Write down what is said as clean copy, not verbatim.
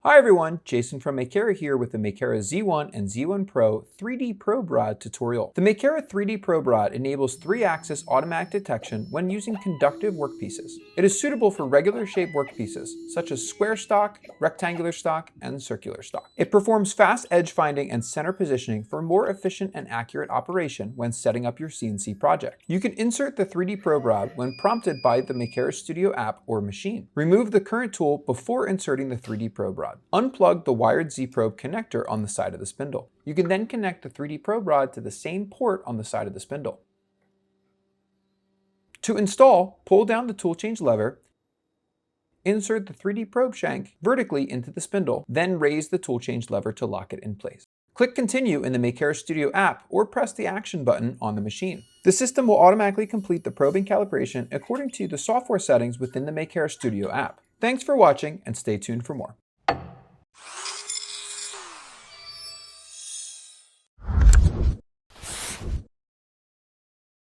Hi everyone, Jason from Makera here with the Makera Z1 and Z1 Pro 3D probe rod tutorial. The Makera 3D probe rod enables 3-axis automatic detection when using conductive workpieces. It is suitable for regular shaped workpieces, such as square stock, rectangular stock, and circular stock. It performs fast edge finding and center positioning for more efficient and accurate operation when setting up your CNC project. You can insert the 3D probe rod when prompted by the Makera Studio app or machine. Remove the current tool before inserting the 3D probe rod. Unplug the wired Z-probe connector on the side of the spindle. You can then connect the 3D probe rod to the same port on the side of the spindle. To install, pull down the tool change lever, insert the 3D probe shank vertically into the spindle, then raise the tool change lever to lock it in place. Click Continue in the Makera Studio app or press the Action button on the machine. The system will automatically complete the probing calibration according to the software settings within the Makera Studio app. Thanks for watching and stay tuned for more.